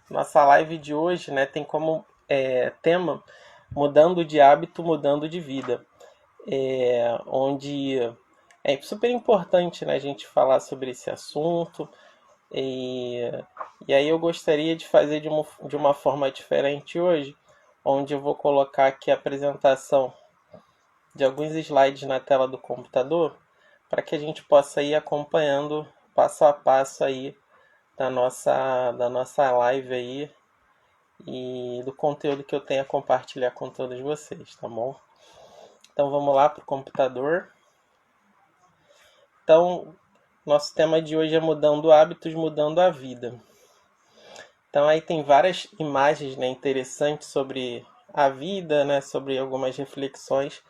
Nossa live de hoje, né, tem como tema mudando de hábito, mudando de vida. Onde é super importante, né, a gente falar sobre esse assunto. E, e aí eu gostaria de fazer de uma forma diferente hoje, onde eu vou colocar aqui a apresentação de alguns slides na tela do computador, para que a gente possa ir acompanhando passo a passo aí da nossa live aí e do conteúdo que eu tenho a compartilhar com todos vocês, tá bom? Então vamos lá para o computador. Então, nosso tema de hoje é mudando hábitos, mudando a vida. Então aí tem várias imagens, né, interessantes sobre a vida, né, sobre algumas reflexões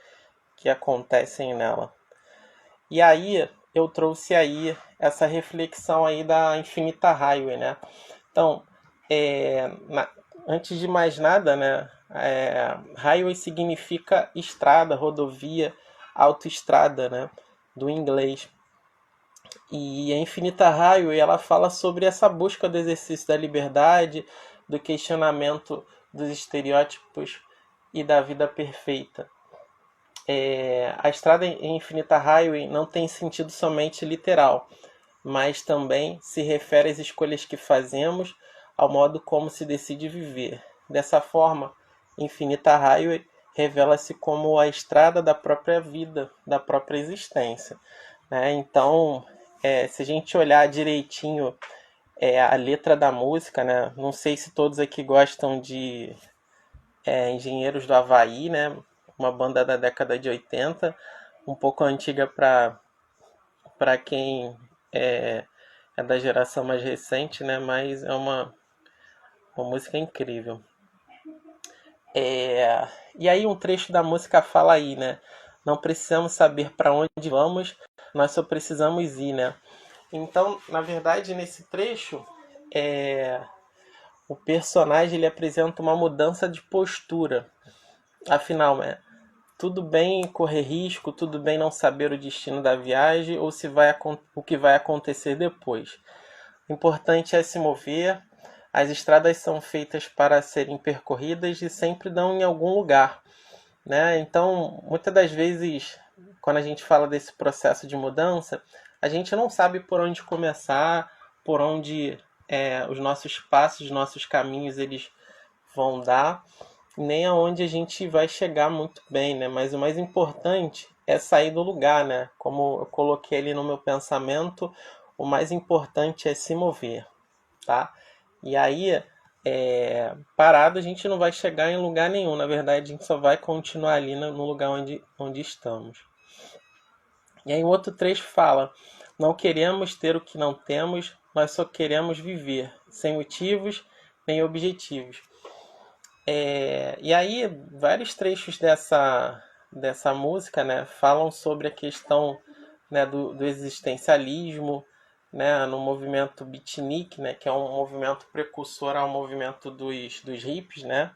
que acontecem nela. E aí eu trouxe aí essa reflexão aí da Infinita Highway, né? Então, antes de mais nada, né, highway significa estrada, rodovia, autoestrada, né, do inglês. E a Infinita Highway ela fala sobre essa busca do exercício da liberdade, do questionamento dos estereótipos e da vida perfeita. A estrada em Infinita Highway não tem sentido somente literal, mas também se refere às escolhas que fazemos, ao modo como se decide viver. Dessa forma, Infinita Highway revela-se como a estrada da própria vida, da própria existência, né? Então, se a gente olhar direitinho a letra da música, né? Não sei se todos aqui gostam de Engenheiros do Havaí, né? Uma banda da década de 80, um pouco antiga para quem é da geração mais recente, né? Mas é uma música incrível. E aí um trecho da música fala aí, né? Não precisamos saber para onde vamos, nós só precisamos ir, né? Então, na verdade, nesse trecho, o personagem ele apresenta uma mudança de postura. Afinal, né? Tudo bem correr risco, tudo bem não saber o destino da viagem ou o que vai acontecer depois. O importante é se mover. As estradas são feitas para serem percorridas e sempre dão em algum lugar, né? Então, muitas das vezes, quando a gente fala desse processo de mudança, a gente não sabe por onde começar, por onde os nossos passos, os nossos caminhos eles vão dar, nem aonde a gente vai chegar muito bem, né? Mas o mais importante é sair do lugar, né? Como eu coloquei ali no meu pensamento, o mais importante é se mover, tá? E aí, parado a gente não vai chegar em lugar nenhum. Na verdade, a gente só vai continuar ali no lugar onde estamos. E aí, o outro trecho fala: não queremos ter o que não temos, nós só queremos viver, sem motivos nem objetivos. E aí, vários trechos dessa música, né, falam sobre a questão, né, do existencialismo, né, no movimento beatnik, né, que é um movimento precursor ao movimento dos hippies, né,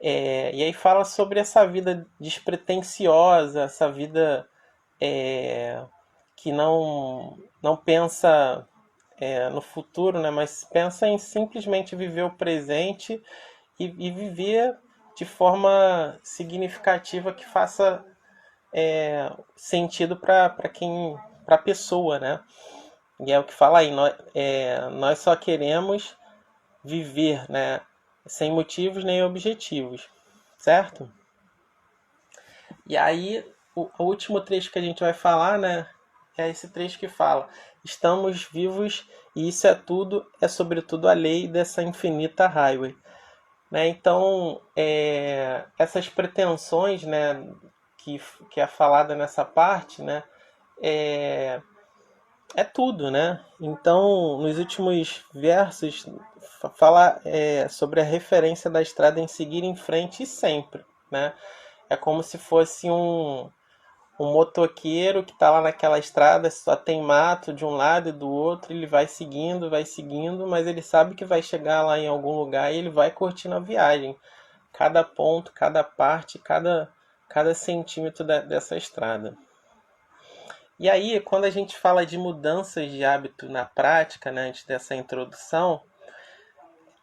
e aí fala sobre essa vida despretensiosa, essa vida que não pensa no futuro, né, mas pensa em simplesmente viver o presente e viver de forma significativa que faça sentido para a pessoa, né? E é o que fala aí, nós só queremos viver, né? Sem motivos nem objetivos, certo? E aí, o último trecho que a gente vai falar, né? É esse trecho que fala: estamos vivos e isso é tudo, é sobretudo a lei dessa infinita highway. Né? Então, essas pretensões, né, que é falada nessa parte, né, é, é tudo, né? Então, nos últimos versos, fala sobre a referência da estrada em seguir em frente sempre, né? É como se fosse um motoqueiro que está lá naquela estrada, só tem mato de um lado e do outro, ele vai seguindo, mas ele sabe que vai chegar lá em algum lugar e ele vai curtindo a viagem. Cada ponto, cada parte, cada centímetro dessa estrada. E aí, quando a gente fala de mudanças de hábito na prática, né, antes dessa introdução,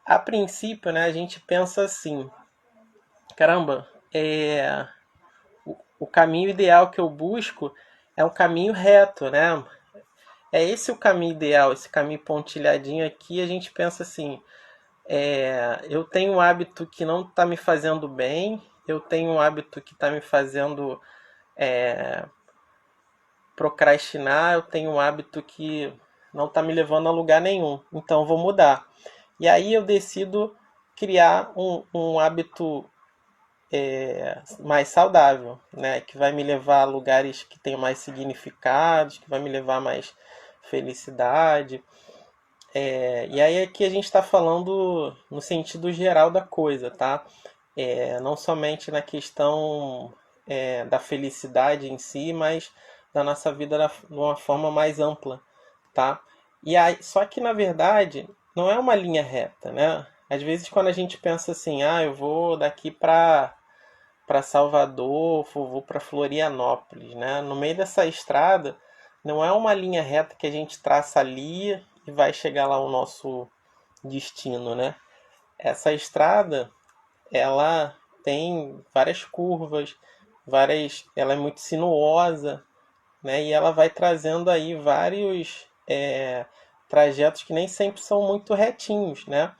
a princípio, né, a gente pensa assim, caramba, o caminho ideal que eu busco é um caminho reto, né? É esse o caminho ideal, esse caminho pontilhadinho aqui, a gente pensa assim, eu tenho um hábito que não está me fazendo bem, eu tenho um hábito que está me fazendo procrastinar, eu tenho um hábito que não está me levando a lugar nenhum, então eu vou mudar. E aí eu decido criar um hábito mais saudável, né? Que vai me levar a lugares que tenham mais significados, que vai me levar a mais felicidade. E aí aqui a gente está falando no sentido geral da coisa, tá? Não somente na questão da felicidade em si, mas da nossa vida de uma forma mais ampla, tá? E aí, só que na verdade não é uma linha reta, né? Às vezes quando a gente pensa assim, eu vou daqui para Salvador, vou para Florianópolis, né? No meio dessa estrada não é uma linha reta que a gente traça ali e vai chegar lá ao nosso destino, né? Essa estrada, ela tem várias curvas, ela é muito sinuosa, né? E ela vai trazendo aí vários trajetos que nem sempre são muito retinhos, né?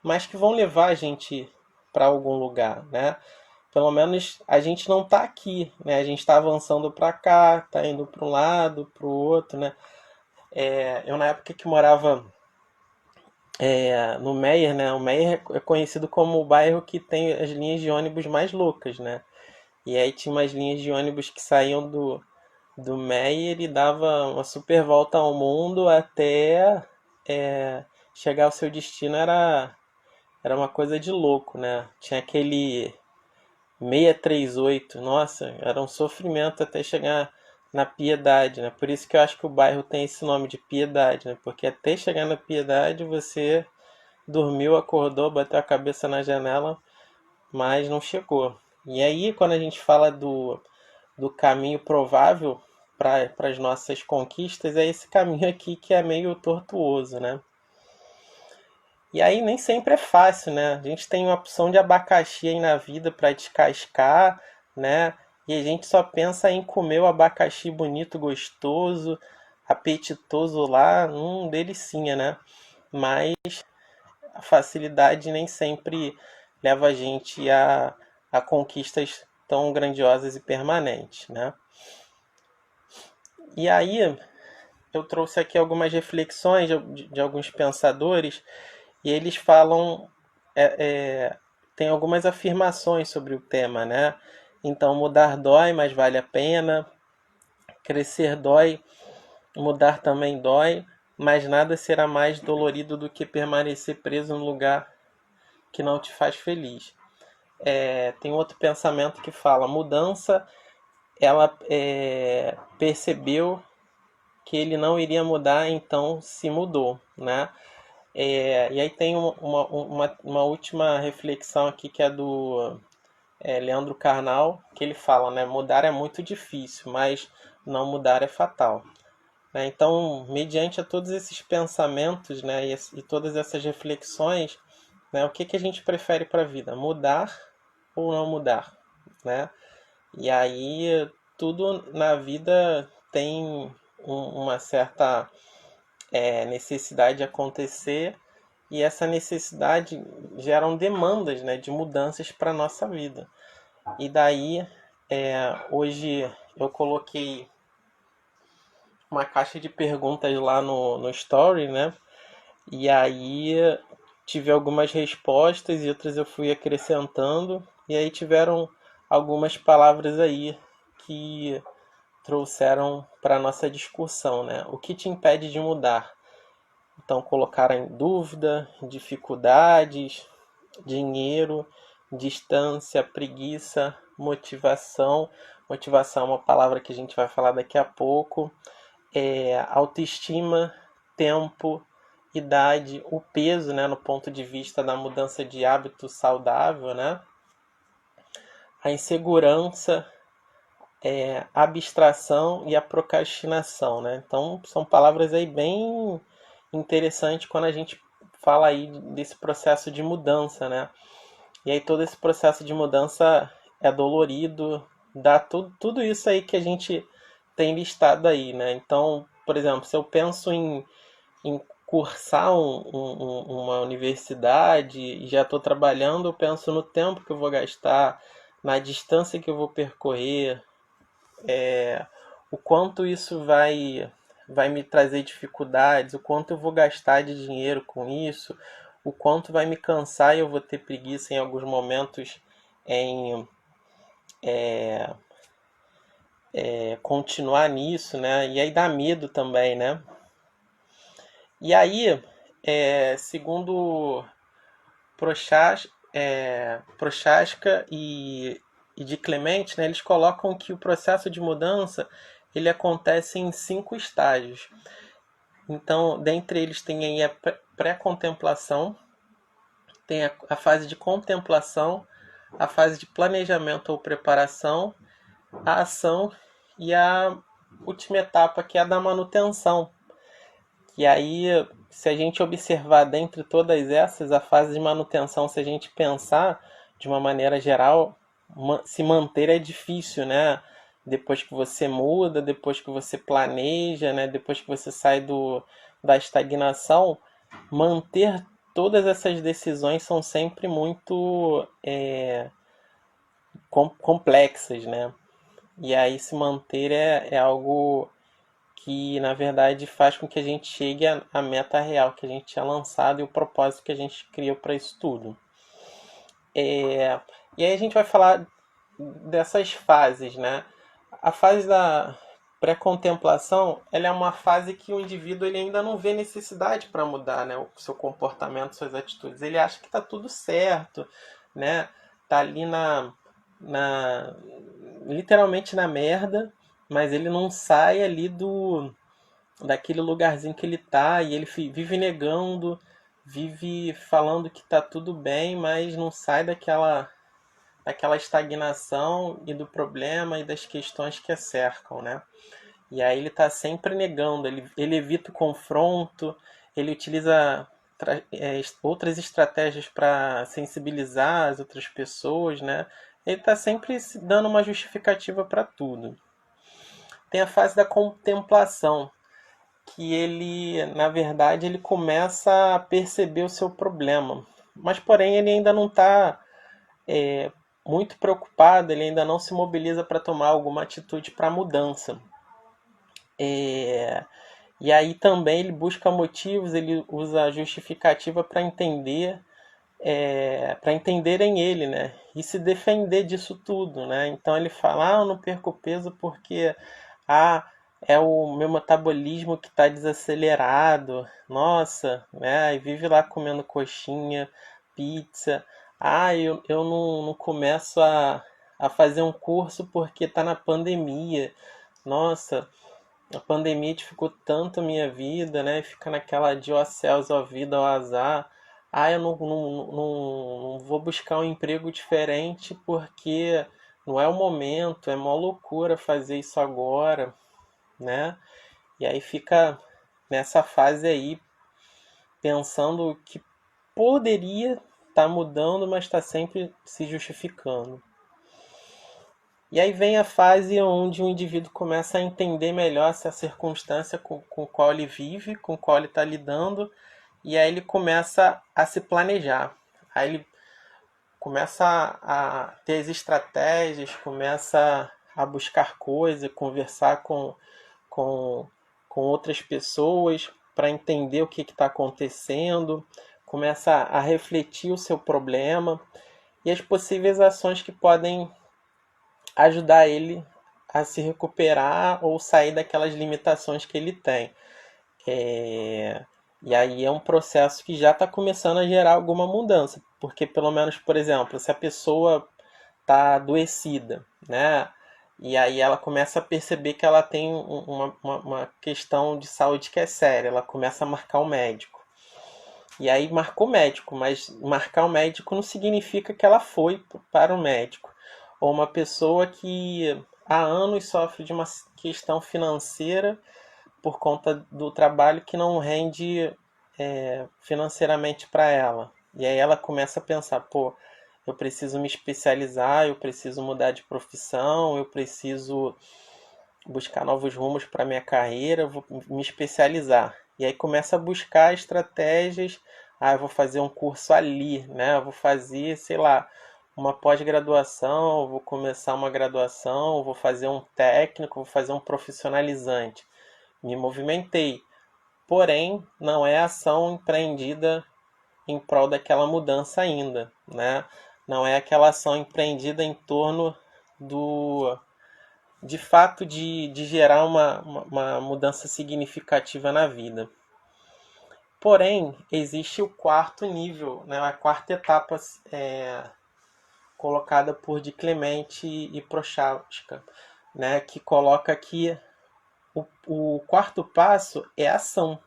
Mas que vão levar a gente para algum lugar, né? Pelo menos a gente não está aqui, né? A gente está avançando para cá, está indo para um lado, para o outro, né? Eu na época que morava no Meier, né? O Meier é conhecido como o bairro que tem as linhas de ônibus mais loucas, né? E aí tinha umas linhas de ônibus que saíam do Meier e dava uma super volta ao mundo até chegar ao seu destino. Era uma coisa de louco, né? Tinha aquele 638, nossa, era um sofrimento até chegar na Piedade, né? Por isso que eu acho que o bairro tem esse nome de Piedade, né? Porque até chegar na Piedade você dormiu, acordou, bateu a cabeça na janela, mas não chegou. E aí, quando a gente fala do caminho provável para as nossas conquistas, é esse caminho aqui que é meio tortuoso, né? E aí nem sempre é fácil, né? A gente tem uma opção de abacaxi aí na vida para descascar, né? E a gente só pensa em comer o abacaxi bonito, gostoso, apetitoso lá, delicinha, né? Mas a facilidade nem sempre leva a gente a conquistas tão grandiosas e permanentes, né? E aí eu trouxe aqui algumas reflexões de alguns pensadores e eles falam, tem algumas afirmações sobre o tema, né? Então, mudar dói, mas vale a pena. Crescer dói, mudar também dói, mas nada será mais dolorido do que permanecer preso no lugar que não te faz feliz. Tem outro pensamento que fala, mudança, ela percebeu que ele não iria mudar, então se mudou, né? E aí tem uma última reflexão aqui que é do Leandro Carnal, que ele fala, né? Mudar é muito difícil, mas não mudar é fatal. Né? Então, mediante a todos esses pensamentos, né, e todas essas reflexões, né, o que a gente prefere para a vida? Mudar ou não mudar? Né? E aí, tudo na vida tem uma certa necessidade de acontecer e essa necessidade geram demandas, né, de mudanças para a nossa vida. E daí, hoje eu coloquei uma caixa de perguntas lá no Story, né? E aí tive algumas respostas e outras eu fui acrescentando. E aí tiveram algumas palavras aí que trouxeram para a nossa discussão, né? O que te impede de mudar? Então colocaram em dúvida, dificuldades, dinheiro, distância, preguiça, motivação. Motivação é uma palavra que a gente vai falar daqui a pouco. Autoestima, tempo, idade, o peso, né, no ponto de vista da mudança de hábito saudável, né? A insegurança, a abstração e a procrastinação, né? Então são palavras aí bem interessantes quando a gente fala aí desse processo de mudança, né? E aí todo esse processo de mudança é dolorido, dá tudo isso aí que a gente tem listado aí, né? Então, por exemplo, se eu penso em cursar uma universidade e já estou trabalhando, eu penso no tempo que eu vou gastar, na distância que eu vou percorrer, o quanto isso vai me trazer dificuldades, o quanto eu vou gastar de dinheiro com isso, o quanto vai me cansar e eu vou ter preguiça em alguns momentos em continuar nisso, né? E aí dá medo também, né? E aí, segundo Prochaska e de Clemente, né, eles colocam que o processo de mudança ele acontece em 5 estágios. Então, dentre eles tem aí a pré-contemplação, tem a fase de contemplação, a fase de planejamento ou preparação, a ação e a última etapa que é a da manutenção. E aí, se a gente observar dentre todas essas, a fase de manutenção, se a gente pensar de uma maneira geral, se manter é difícil, né? Depois que você muda, depois que você planeja, né? Depois que você sai da estagnação, manter todas essas decisões são sempre muito complexas, né? E aí se manter é algo que na verdade faz com que a gente chegue à meta real que a gente tinha lançado e o propósito que a gente criou para isso tudo. E aí a gente vai falar dessas fases, né? A fase da pré-contemplação, ela é uma fase que o indivíduo ele ainda não vê necessidade para mudar, né? O seu comportamento, suas atitudes. Ele acha que está tudo certo, né? Tá ali na literalmente na merda, mas ele não sai ali daquele lugarzinho que ele tá e ele vive negando, vive falando que tá tudo bem, mas não sai daquela estagnação e do problema e das questões que a cercam, né? E aí ele tá sempre negando, ele evita o confronto, ele utiliza outras estratégias para sensibilizar as outras pessoas, né? Ele está sempre dando uma justificativa para tudo. Tem a fase da contemplação, que ele, na verdade, ele começa a perceber o seu problema. Mas, porém, ele ainda não está muito preocupado, ele ainda não se mobiliza para tomar alguma atitude para mudança. E aí também ele busca motivos, ele usa a justificativa para entender, para entenderem ele, né? E se defender disso tudo, né? Então ele fala, eu não perco peso porque ah, é o meu metabolismo que está desacelerado, nossa, né? E vive lá comendo coxinha, pizza. Eu não começo a fazer um curso porque está na pandemia. Nossa, a pandemia dificultou tanto a minha vida, né? Fica naquela de ó céus, ó vida, ó azar. Eu não vou buscar um emprego diferente porque não é o momento, é mó loucura fazer isso agora, né? E aí fica nessa fase aí, pensando que poderia estar mudando, mas está sempre se justificando. E aí vem a fase onde o indivíduo começa a entender melhor essa circunstância com qual ele vive, com qual ele está lidando, e aí ele começa a se planejar. Aí ele começa a ter as estratégias, começa a buscar coisas, conversar com, com outras pessoas para entender o que está acontecendo, começa a refletir o seu problema e as possíveis ações que podem ajudar ele a se recuperar ou sair daquelas limitações que ele tem. E aí é um processo que já está começando a gerar alguma mudança, porque pelo menos, por exemplo, se a pessoa está adoecida, né? E aí ela começa a perceber que ela tem uma questão de saúde que é séria, ela começa a marcar o médico. E aí marcou o médico, mas marcar o médico não significa que ela foi para o médico. Ou uma pessoa que há anos sofre de uma questão financeira por conta do trabalho que não rende financeiramente para ela. E aí ela começa a pensar, pô, eu preciso me especializar, eu preciso mudar de profissão, eu preciso buscar novos rumos para minha carreira, eu vou me especializar. E aí começa a buscar estratégias, eu vou fazer um curso ali, né? Eu vou fazer, sei lá, uma pós-graduação, vou começar uma graduação, vou fazer um técnico, vou fazer um profissionalizante. Me movimentei, porém não é ação empreendida em prol daquela mudança ainda, né? Não é aquela ação empreendida em torno do de fato de gerar uma mudança significativa na vida. Porém, existe o quarto nível, né? A quarta etapa colocada por Di Clemente e Prochaska, né? Que coloca que o quarto passo é a ação,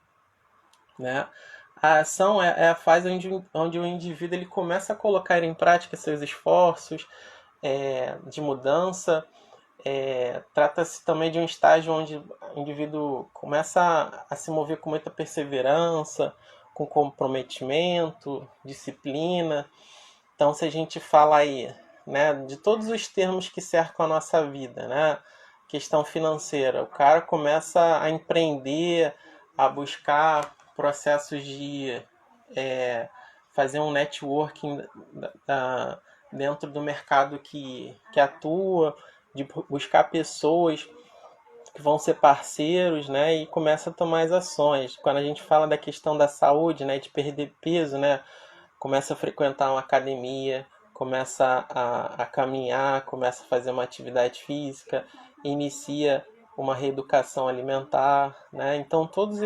né? A ação é a fase onde o indivíduo ele começa a colocar em prática seus esforços de mudança. Trata-se também de um estágio onde o indivíduo começa a se mover com muita perseverança, com comprometimento, disciplina. Então, se a gente fala aí, né, de todos os termos que cercam a nossa vida, né, questão financeira, o cara começa a empreender, a buscar processos de fazer um networking dentro do mercado que atua, de buscar pessoas que vão ser parceiros, né, e começa a tomar as ações. Quando a gente fala da questão da saúde, né, de perder peso, né, começa a frequentar uma academia, começa a caminhar, começa a fazer uma atividade física, inicia uma reeducação alimentar, né? Então todos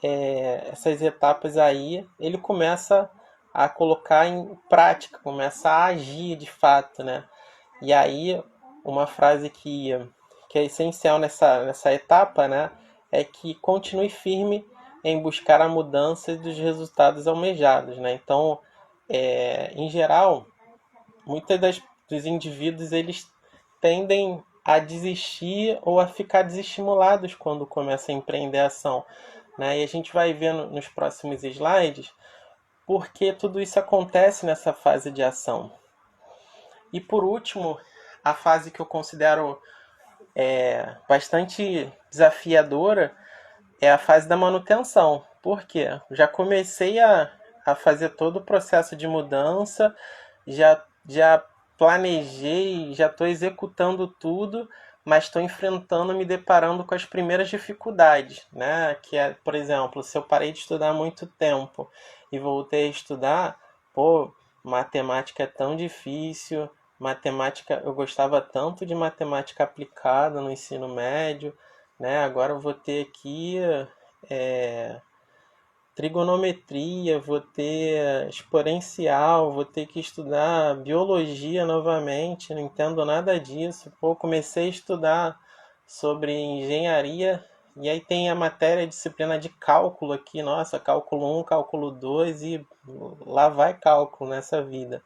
essas etapas aí, ele começa a colocar em prática, começa a agir de fato, né? E aí, uma frase que é essencial nessa etapa, né, é que continue firme em buscar a mudança dos resultados almejados, né? Então, em geral, dos indivíduos eles tendem a desistir ou a ficar desestimulados quando começam a empreender a ação, né? E a gente vai ver nos próximos slides porque tudo isso acontece nessa fase de ação. E por último, a fase que eu considero bastante desafiadora é a fase da manutenção. Por quê? Já comecei a fazer todo o processo de mudança, já planejei, já estou executando tudo, mas estou enfrentando, me deparando com as primeiras dificuldades, né? Que é, por exemplo, se eu parei de estudar há muito tempo e voltei a estudar, pô, matemática é tão difícil, matemática, eu gostava tanto de matemática aplicada no ensino médio, né? Agora eu vou ter aqui trigonometria, vou ter exponencial, vou ter que estudar biologia novamente, não entendo nada disso. Pô, comecei a estudar sobre engenharia e aí tem a matéria, a disciplina de cálculo aqui, nossa, cálculo 1, cálculo 2 e lá vai cálculo nessa vida,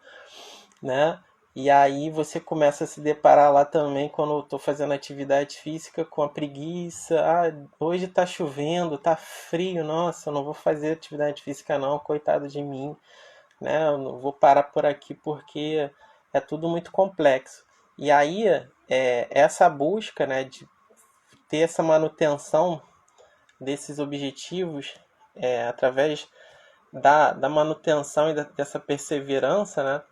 né? E aí você começa a se deparar lá também quando eu estou fazendo atividade física com a preguiça. Hoje está chovendo, está frio, nossa, eu não vou fazer atividade física não, coitado de mim, né? Eu não vou parar por aqui porque é tudo muito complexo. E aí essa busca, né, de ter essa manutenção desses objetivos através da manutenção e dessa perseverança, né?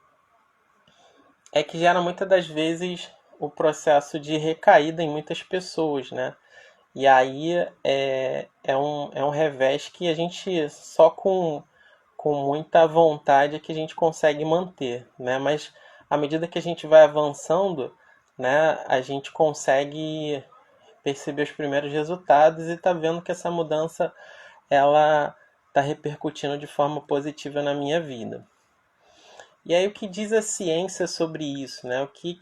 É que gera muitas das vezes o processo de recaída em muitas pessoas, né? E aí é um revés que a gente só com muita vontade é que a gente consegue manter, né? Mas à medida que a gente vai avançando, né, a gente consegue perceber os primeiros resultados e tá vendo que essa mudança ela está repercutindo de forma positiva na minha vida. E aí o que diz a ciência sobre isso, né? O que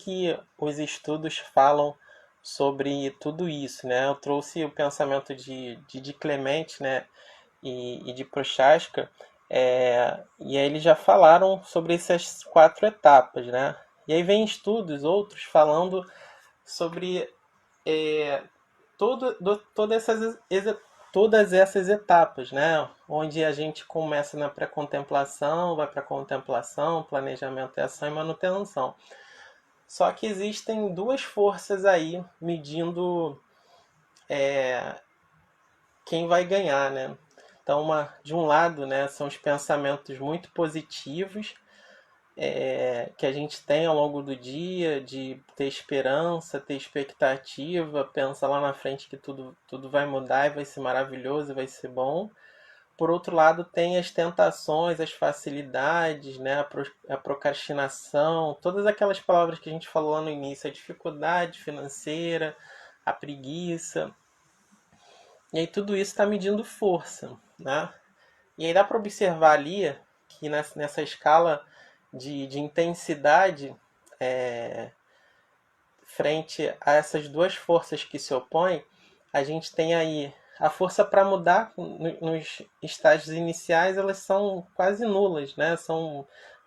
os estudos falam sobre tudo isso, né? Eu trouxe o pensamento de Clemente, né? E de Prochaska, e aí eles já falaram sobre essas 4 etapas, né? E aí vem estudos, outros, falando sobre todas essas todas essas etapas, né? Onde a gente começa na pré-contemplação, vai para a contemplação, planejamento, ação e manutenção. Só que existem duas forças aí medindo quem vai ganhar, né? Então, de um lado, né, são os pensamentos muito positivos que a gente tem ao longo do dia, de ter esperança, ter expectativa, pensa lá na frente que tudo vai mudar e vai ser maravilhoso, vai ser bom. Por outro lado, tem as tentações, as facilidades, né, a procrastinação, todas aquelas palavras que a gente falou lá no início, a dificuldade financeira, a preguiça. E aí tudo isso está medindo força, né? E aí dá para observar ali que nessa escala de intensidade frente a essas duas forças que se opõem, a gente tem aí a força para mudar nos estágios iniciais, elas são quase nulas, né?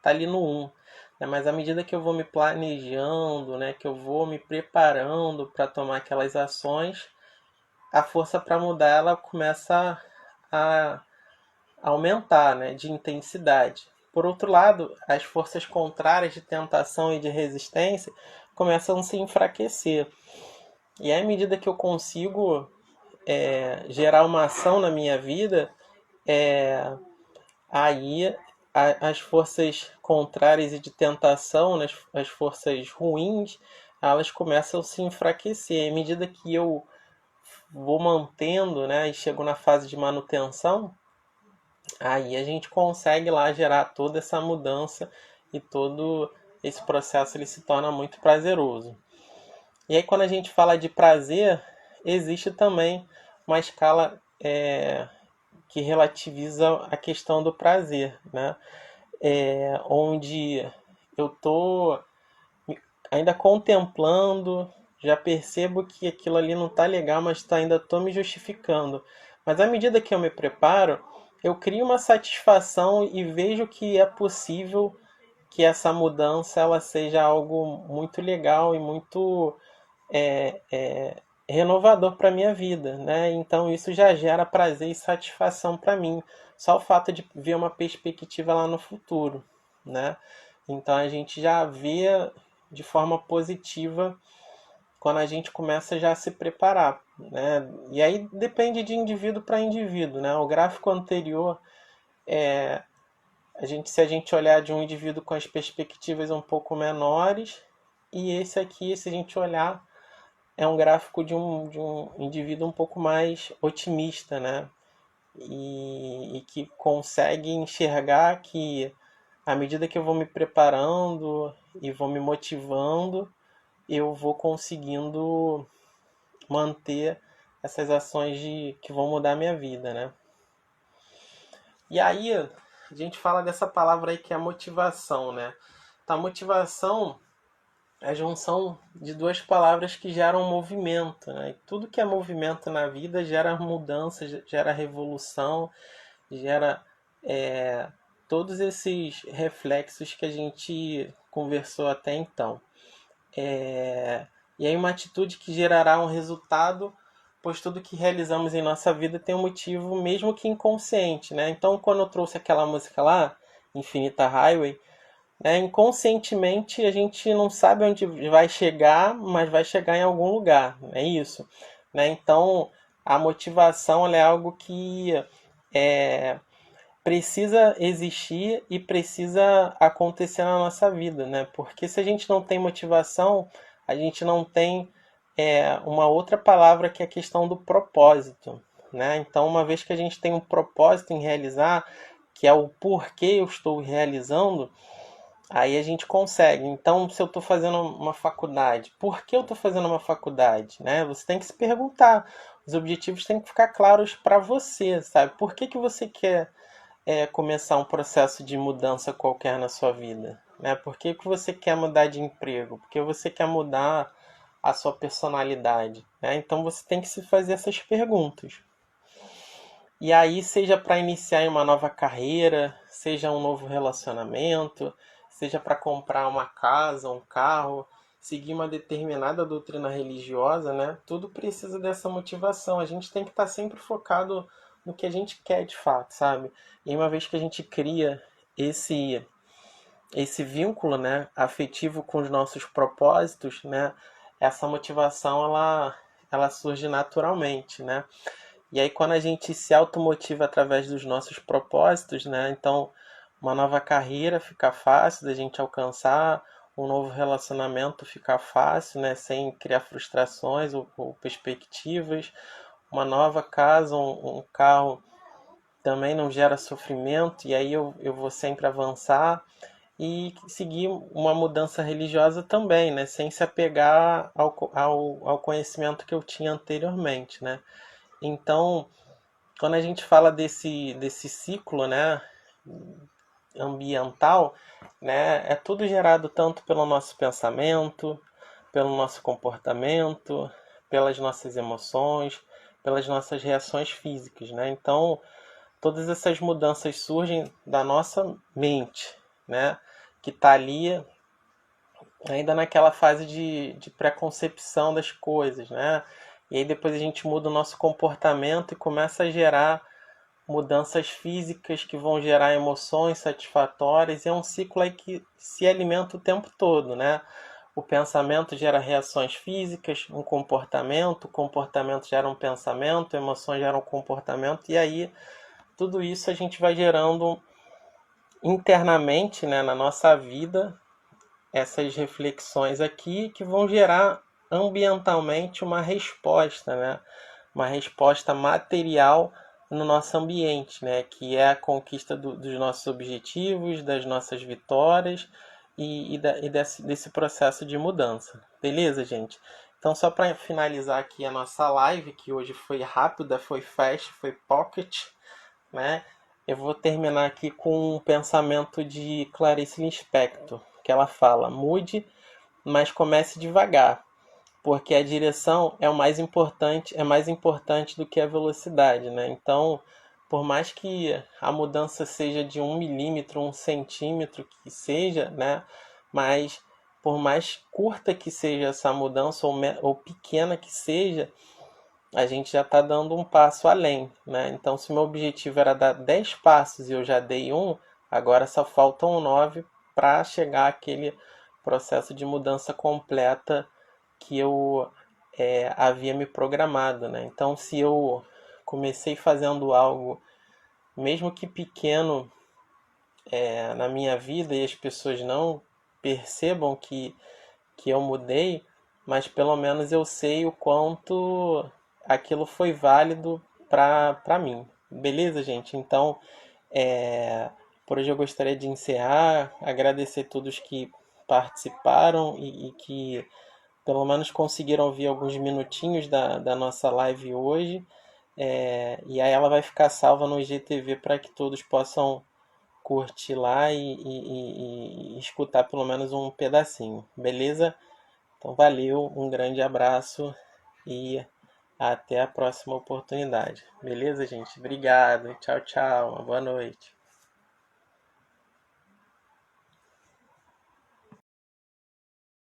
Tá ali no 1. Né? Mas à medida que eu vou me planejando, né, que eu vou me preparando para tomar aquelas ações, a força para mudar ela começa a aumentar, né, de intensidade. Por outro lado, as forças contrárias de tentação e de resistência começam a se enfraquecer. E à medida que eu consigo gerar uma ação na minha vida, aí as forças contrárias e de tentação, né, as forças ruins, elas começam a se enfraquecer. À medida que eu vou mantendo, né, e chego na fase de manutenção, aí a gente consegue lá gerar toda essa mudança e todo esse processo ele se torna muito prazeroso. E aí quando a gente fala de prazer, existe também uma escala que relativiza a questão do prazer, né? Onde eu estou ainda contemplando, já percebo que aquilo ali não está legal, mas ainda estou me justificando. Mas à medida que eu me preparo, eu crio uma satisfação e vejo que é possível que essa mudança ela seja algo muito legal e muito renovador para a minha vida, né? Então isso já gera prazer e satisfação para mim. Só o fato de ver uma perspectiva lá no futuro, né? Então a gente já vê de forma positiva quando a gente começa já a se preparar, né? E aí depende de indivíduo para indivíduo, né? O gráfico anterior se a gente olhar de um indivíduo com as perspectivas um pouco menores, e esse aqui, se a gente olhar, é um gráfico de um indivíduo um pouco mais otimista, né? E que consegue enxergar que à medida que eu vou me preparando e vou me motivando, eu vou conseguindo manter essas ações que vão mudar a minha vida, né? E aí, a gente fala dessa palavra aí que é a motivação, né? Então, a motivação é a junção de duas palavras que geram movimento, né? E tudo que é movimento na vida gera mudança, gera revolução, gera todos esses reflexos que a gente conversou até então. E aí uma atitude que gerará um resultado, pois tudo que realizamos em nossa vida tem um motivo, mesmo que inconsciente, né? Então, quando eu trouxe aquela música lá, Infinita Highway, né, inconscientemente a gente não sabe onde vai chegar, mas vai chegar em algum lugar, é isso, né? Então, a motivação ela é algo que precisa existir e precisa acontecer na nossa vida, né? Porque se a gente não tem motivação, a gente não tem uma outra palavra que é a questão do propósito, né? Então, uma vez que a gente tem um propósito em realizar, que é o porquê eu estou realizando, aí a gente consegue. Então, se eu estou fazendo uma faculdade, por que eu estou fazendo uma faculdade, né? Você tem que se perguntar. Os objetivos têm que ficar claros para você, sabe? Por que você quer começar um processo de mudança qualquer na sua vida, né? Por que você quer mudar de emprego? Porque você quer mudar a sua personalidade, né? Então você tem que se fazer essas perguntas. E aí, seja para iniciar uma nova carreira, seja um novo relacionamento, seja para comprar uma casa, um carro, seguir uma determinada doutrina religiosa, né? Tudo precisa dessa motivação. A gente tem que estar sempre focado no que a gente quer de fato, sabe? E uma vez que a gente cria esse vínculo, né, afetivo com os nossos propósitos, né, essa motivação ela surge naturalmente, né? E aí quando a gente se automotiva através dos nossos propósitos, né, então uma nova carreira fica fácil da gente alcançar, um novo relacionamento fica fácil, né, sem criar frustrações ou perspectivas, uma nova casa, um carro também não gera sofrimento, e aí eu vou sempre avançar e seguir uma mudança religiosa também, né? Sem se apegar ao conhecimento que eu tinha anteriormente, né? Então, quando a gente fala desse ciclo, né, ambiental, né, é tudo gerado tanto pelo nosso pensamento, pelo nosso comportamento, pelas nossas emoções, pelas nossas reações físicas, né? Então, todas essas mudanças surgem da nossa mente, né? Que está ali ainda naquela fase de pré-concepção das coisas, né? E aí depois a gente muda o nosso comportamento e começa a gerar mudanças físicas que vão gerar emoções satisfatórias. E é um ciclo aí que se alimenta o tempo todo, né? O pensamento gera reações físicas, o comportamento gera um pensamento, emoções geram um comportamento, e aí tudo isso a gente vai gerando internamente, né, na nossa vida, essas reflexões aqui que vão gerar ambientalmente uma resposta, né? Uma resposta material no nosso ambiente, né? Que é a conquista dos nossos objetivos, das nossas vitórias e desse processo de mudança. Beleza, gente? Então, só para finalizar aqui a nossa live, que hoje foi rápida, foi fast, foi pocket, né? Eu vou terminar aqui com um pensamento de Clarice Lispector, que ela fala: mude, mas comece devagar, porque a direção é mais importante do que a velocidade, né? Então, por mais que a mudança seja de 1 milímetro, 1 centímetro que seja, né? Mas por mais curta que seja essa mudança ou pequena que seja, a gente já está dando um passo além, né? Então, se o meu objetivo era dar 10 passos e eu já dei um, agora só faltam 9 para chegar àquele processo de mudança completa que eu havia me programado, né? Então, se eu comecei fazendo algo, mesmo que pequeno, na minha vida e as pessoas não percebam que eu mudei, mas pelo menos eu sei o quanto aquilo foi válido para mim. Beleza, gente? Então, por hoje eu gostaria de encerrar, agradecer a todos que participaram e que pelo menos conseguiram ouvir alguns minutinhos da nossa live hoje. E aí ela vai ficar salva no IGTV para que todos possam curtir lá e escutar pelo menos um pedacinho, beleza? Então valeu, um grande abraço e até a próxima oportunidade. Beleza, gente? Obrigado. Tchau, tchau. Uma boa noite.